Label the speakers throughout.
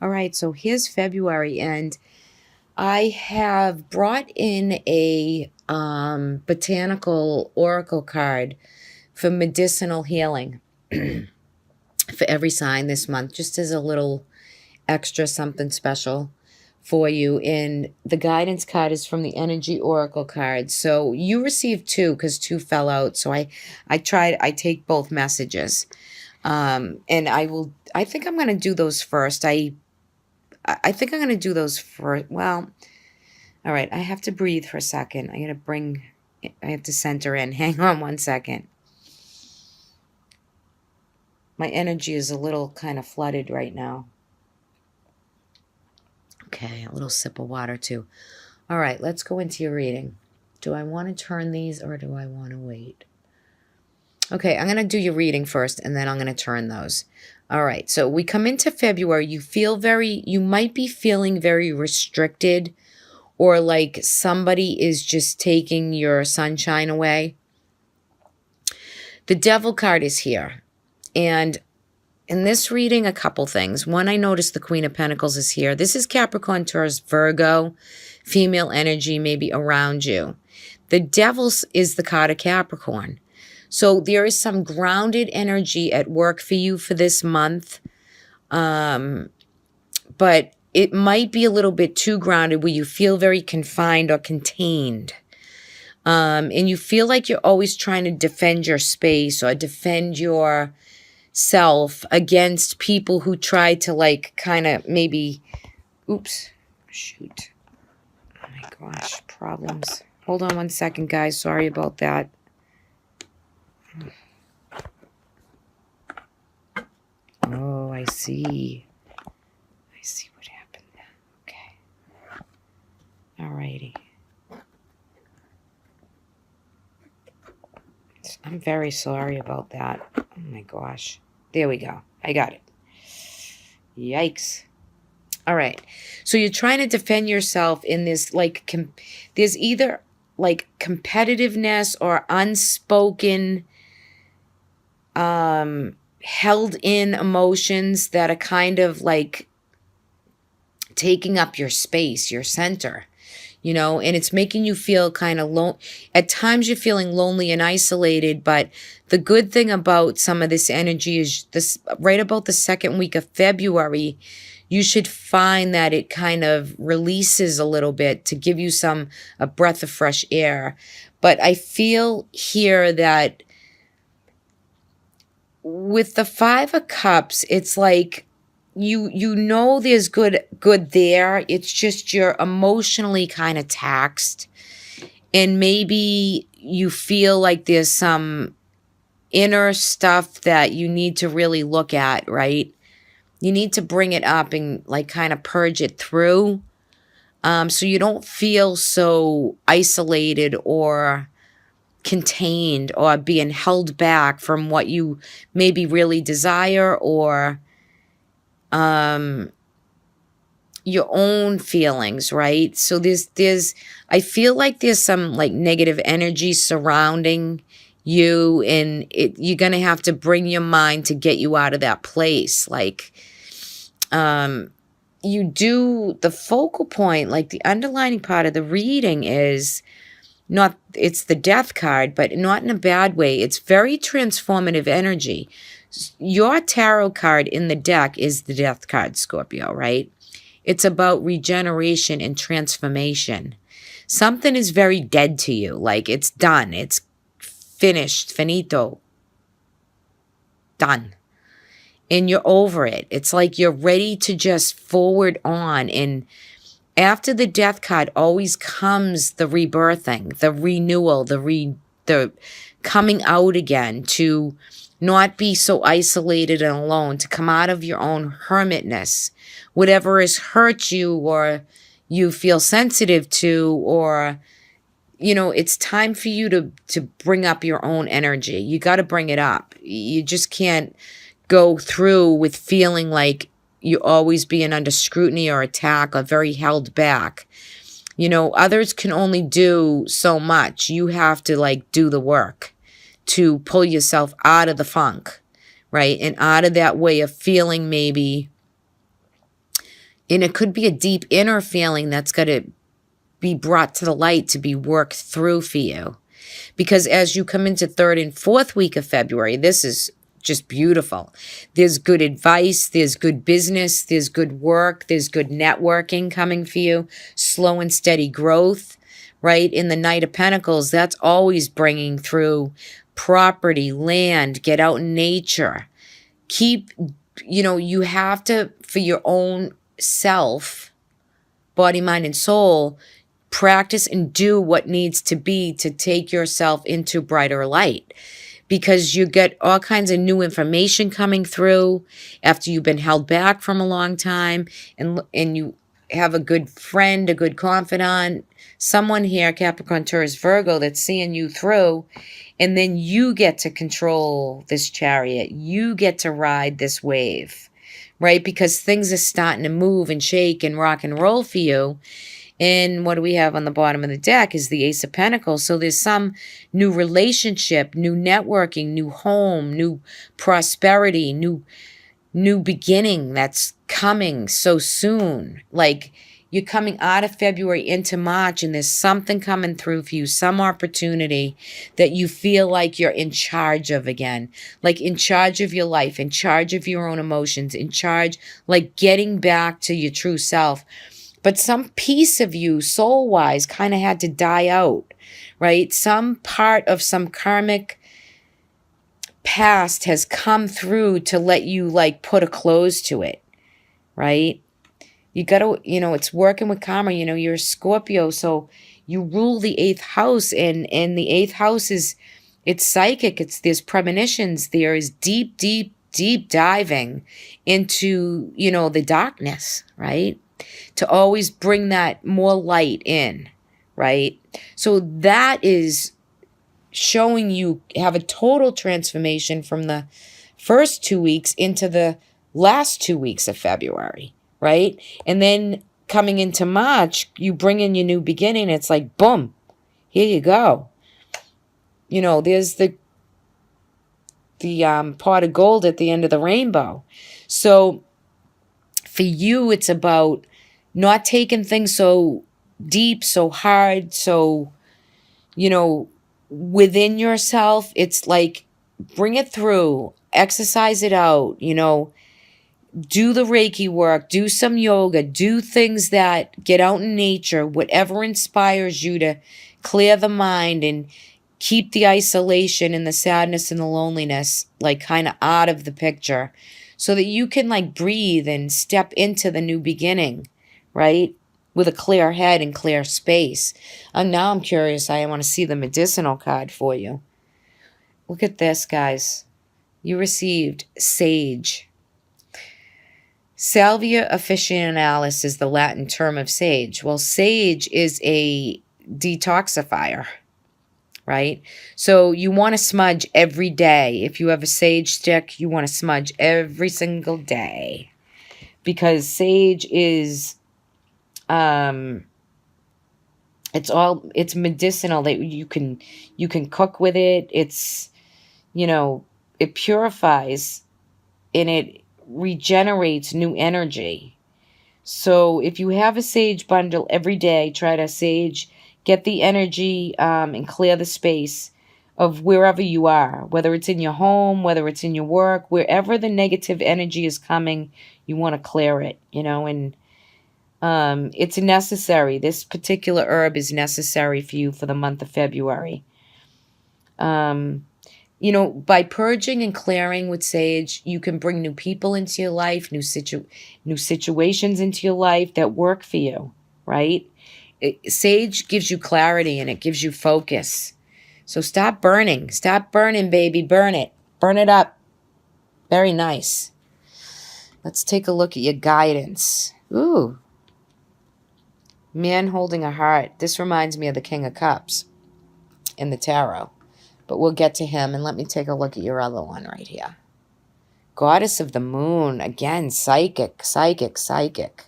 Speaker 1: All right, so here's February, and I have brought in a botanical oracle card for medicinal healing for every sign this month, just as a little extra something special for you. And the guidance card is from the energy oracle card. So you received two because two fell out. So I take both messages. And I think I'm going to do those first. I think I'm going to do those first. Well, all right. I have to breathe for a second. I have to center in. Hang on one second. My energy is a little kind of flooded right now. Okay, a little sip of water too. All right, let's go into your reading. Do I want to turn these or do I want to wait? Okay, I'm going to do your reading first and then I'm going to turn those. All right, so we come into February. You might be feeling very restricted, or like somebody is just taking your sunshine away. The Devil card is here. And in this reading, a couple things. One, I noticed the Queen of Pentacles is here. This is Capricorn, Taurus, Virgo, female energy maybe around you. The Devil is the card of Capricorn. So there is some grounded energy at work for you for this month. But it might be a little bit too grounded where you feel very confined or contained. And you feel like you're always trying to defend your space or defend your self against people who try to like kind of maybe, oops, shoot. Oh my gosh, problems. Hold on one second, guys. Sorry about that. Oh, I see. I see what happened. Okay. Alrighty. I'm very sorry about that. Oh my gosh. There we go. I got it. Yikes. All right. So you're trying to defend yourself in this, like, there's either like competitiveness or unspoken, held in emotions that are kind of like taking up your space, your center, and it's making you feel kind of lonely. At times you're feeling lonely and isolated, but the good thing about some of this energy is this, right about the second week of February, you should find that it kind of releases a little bit to give you a breath of fresh air. But I feel here that with the Five of Cups, it's like you know there's good there. It's just you're emotionally kind of taxed, and maybe you feel like there's some inner stuff that you need to really look at, right? You need to bring it up and like kind of purge it through, so you don't feel so isolated or contained or being held back from what you maybe really desire, or your own feelings, right? So I feel like there's some like negative energy surrounding you, and you're going to have to bring your mind to get you out of that place. Like, the focal point, like the underlining part of the reading is it's the Death card, but not in a bad way. It's very transformative energy. Your tarot card in the deck is the Death card, Scorpio, right? It's about regeneration and transformation. Something is very dead to you. Like, it's done. It's finished. Finito. Done. And you're over it. It's like you're ready to just forward on. And after the Death card always comes the rebirthing, the renewal, the coming out again, to not be so isolated and alone, to come out of your own hermitness. Whatever has hurt you or you feel sensitive to, or, it's time for you to bring up your own energy. You got to bring it up. You just can't go through with feeling like you're always being under scrutiny or attack or very held back. Others can only do so much. You have to like do the work to pull yourself out of the funk, right? And out of that way of feeling maybe And it could be a deep inner feeling that's got to be brought to the light to be worked through for you. Because as you come into 3rd and 4th week of February, this is just beautiful. There's good advice, there's good business, there's good work, there's good networking coming for you, slow and steady growth, right? In the Knight of Pentacles, that's always bringing through property, land, get out in nature. Keep, you have to, for your own self, body, mind, and soul, practice and do what needs to be to take yourself into brighter light, because you get all kinds of new information coming through after you've been held back from a long time, and you have a good friend, a good confidant, someone here, Capricorn, Taurus, Virgo, that's seeing you through, and then you get to control this chariot. You get to ride this wave, right? Because things are starting to move and shake and rock and roll for you. And what do we have on the bottom of the deck is the Ace of Pentacles. So there's some new relationship, new networking, new home, new prosperity, new beginning that's coming so soon. Like, you're coming out of February into March, and there's something coming through for you, some opportunity that you feel like you're in charge of again, like in charge of your life, in charge of your own emotions, in charge, like getting back to your true self. But some piece of you, soul-wise, kind of had to die out, right? Some part of some karmic past has come through to let you, like, put a close to it, right? You got to, it's working with karma. You're a Scorpio, so you rule the 8th house, and the 8th house it's psychic. There's premonitions. There is deep, deep, deep diving into, the darkness, right? To always bring that more light in, right? So that is showing you have a total transformation from the first 2 weeks into the last 2 weeks of February, right? And then coming into March, you bring in your new beginning. It's like, boom, here you go. There's the pot of gold at the end of the rainbow. So for you, it's about not taking things so deep, so hard, so, within yourself. It's like, bring it through, exercise it out, do the Reiki work, do some yoga, do things that get out in nature, whatever inspires you to clear the mind and keep the isolation and the sadness and the loneliness, like, kind of out of the picture, so that you can, like, breathe and step into the new beginning, right? With a clear head and clear space. And now I'm curious. I want to see the medicinal card for you. Look at this, guys. You received sage. Salvia officinalis is the Latin term of sage. Well, sage is a detoxifier, right? So you want to smudge every day. If you have a sage stick, you want to smudge every single day, because sage is it's medicinal. That you can cook with it. It's, it purifies and it regenerates new energy. So if you have a sage bundle every day, try to sage, get the energy and clear the space of wherever you are, whether it's in your home, whether it's in your work, wherever the negative energy is coming, you want to clear it, and it's necessary. This particular herb is necessary for you for the month of February. By purging and clearing with sage, you can bring new people into your life, new situations into your life that work for you, right? Sage gives you clarity and it gives you focus. So stop burning. Stop burning, baby. Burn it. Burn it up. Very nice. Let's take a look at your guidance. Ooh. Man holding a heart. This reminds me of the King of Cups in the tarot. But we'll get to him, and let me take a look at your other one right here. Goddess of the Moon. Again, psychic, psychic, psychic.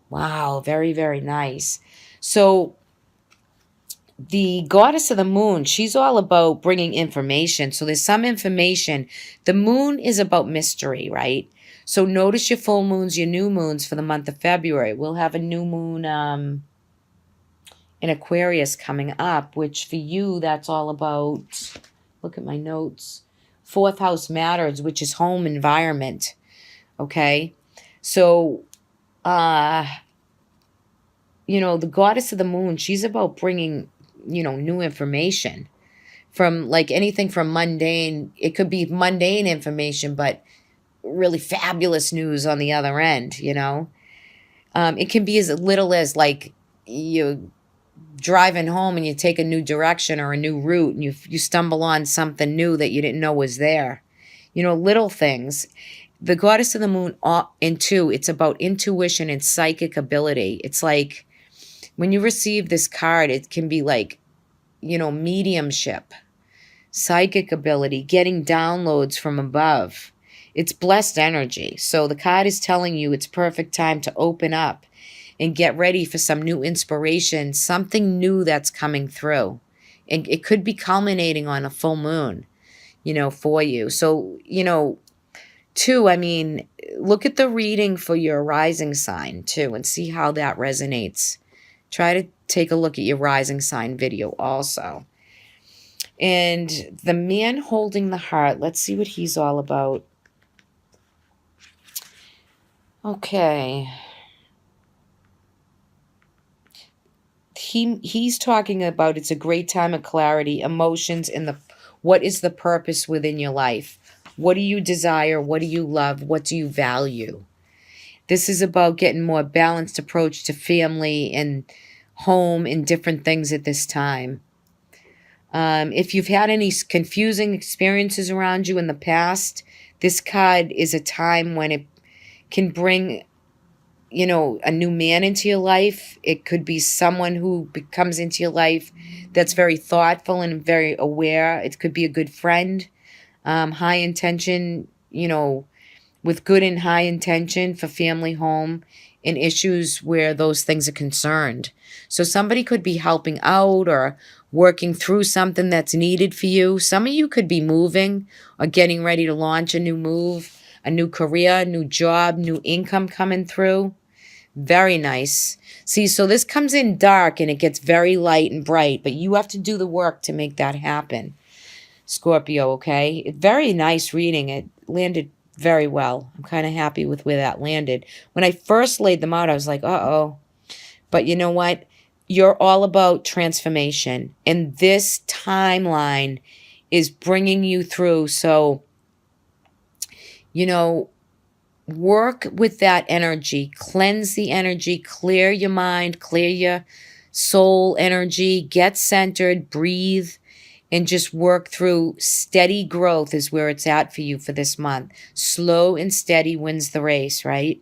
Speaker 1: Wow, very, very nice. So the Goddess of the Moon, she's all about bringing information. So there's some information. The moon is about mystery, right? So notice your full moons, your new moons for the month of February. We'll have a new moon in Aquarius coming up, which for you, that's all about, look at my notes, fourth house matters, which is home environment. Okay. So, the goddess of the moon, she's about bringing, new information from like anything from mundane. It could be mundane information, but really fabulous news on the other end, It can be as little as like you driving home and you take a new direction or a new route and you stumble on something new that you didn't know was there. Little things. The goddess of the moon in two, it's about intuition and psychic ability. It's like when you receive this card, it can be like, mediumship, psychic ability, getting downloads from above. It's blessed energy. So the card is telling you it's perfect time to open up and get ready for some new inspiration, something new that's coming through. And it could be culminating on a full moon, for you. So, too, look at the reading for your rising sign, too, and see how that resonates. Try to take a look at your rising sign video also. And the man holding the heart, let's see what he's all about. Okay. He's talking about it's a great time of clarity, emotions, and what is the purpose within your life? What do you desire? What do you love? What do you value? This is about getting more balanced approach to family and home and different things at this time. If you've had any confusing experiences around you in the past, this card is a time when it can bring, a new man into your life. It could be someone who comes into your life that's very thoughtful and very aware. It could be a good friend, high intention, with good and high intention for family, home, and issues where those things are concerned. So somebody could be helping out or working through something that's needed for you. Some of you could be moving or getting ready to launch a new move, a new career, new job, new income coming through. Very nice. See, so this comes in dark and it gets very light and bright, but you have to do the work to make that happen, Scorpio, okay? Very nice reading. It landed very well. I'm kind of happy with where that landed. When I first laid them out, I was like, uh-oh. But you know what? You're all about transformation. And this timeline is bringing you through. So, work with that energy, cleanse the energy, clear your mind, clear your soul energy, get centered, breathe, and just work through steady growth is where it's at for you for this month. Slow and steady wins the race, right?